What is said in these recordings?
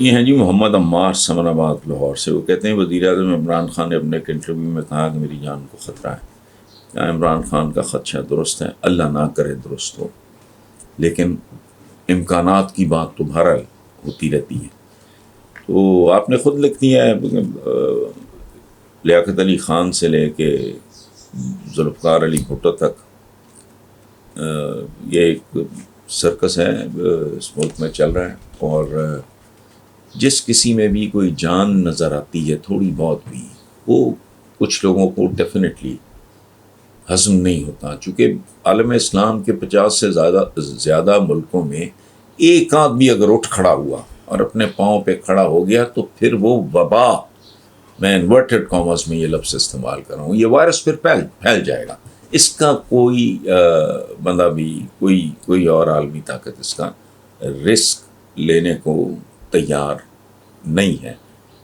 یہ ہیں جی محمد عمار سمن آباد لاہور سے. وہ کہتے ہیں وزیر اعظم عمران خان نے اپنے ایک انٹرویو میں کہا کہ میری جان کو خطرہ ہے. کیا عمران خان کا خدشہ درست ہے؟ اللہ نہ کرے درست ہو، لیکن امکانات کی بات تو بہرحال ہوتی رہتی ہے. تو آپ نے خود لکھ دیا ہے لیاقت علی خان سے لے کے ذوالفقار علی بھٹو تک یہ ایک سرکس ہے اس ملک میں چل رہا ہے، اور جس کسی میں بھی کوئی جان نظر آتی ہے تھوڑی بہت بھی، وہ کچھ لوگوں کو ڈیفینیٹلی ہضم نہیں ہوتا. چونکہ عالم اسلام کے 50 سے زیادہ ملکوں میں ایک آدمی اگر اٹھ کھڑا ہوا اور اپنے پاؤں پہ کھڑا ہو گیا تو پھر وہ وبا، میں انورٹڈ کامرس میں یہ لفظ استعمال کر رہا ہوں، یہ وائرس پھر پھیل جائے گا. اس کا کوئی بندہ بھی کوئی اور عالمی طاقت اس کا رسک لینے کو تیار نہیں ہے.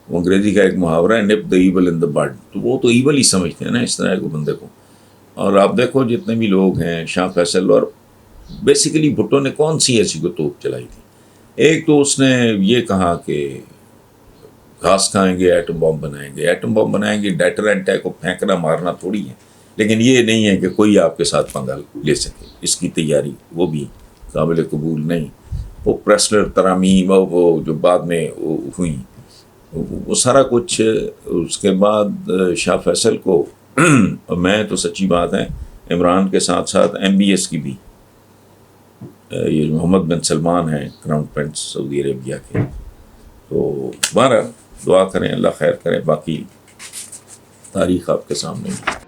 وہ انگریزی کا ایک محاورہ ہے نپ دا ایول ان دا بڈ، تو وہ تو ایول ہی سمجھتے ہیں نا اس طرح کے بندے کو. اور آپ دیکھو جتنے بھی لوگ ہیں، شاہ فیصل، اور بیسیکلی بھٹو نے کون سی ایسی کو توپ چلائی تھی. ایک تو اس نے یہ کہا کہ گھاس کھائیں گے ایٹم بم بنائیں گے. ایٹم بم بنائیں گے، ڈیٹر اینٹیک کو پھینکنا مارنا تھوڑی ہے، لیکن یہ نہیں ہے کہ کوئی آپ کے ساتھ پنگا لے سکے. اس کی تیاری وہ بھی قابل قبول نہیں. وہ پریسلر ترامیم وہ جو بعد میں ہوئی، وہ سارا کچھ اس کے بعد شاہ فیصل کو میں تو سچی بات ہے عمران کے ساتھ ساتھ MBS کی بھی، یہ محمد بن سلمان ہیں کراؤن پرنس سعودی عربیہ کے، تو بہرحال دعا کریں اللہ خیر کرے. باقی تاریخ آپ کے سامنے ہے.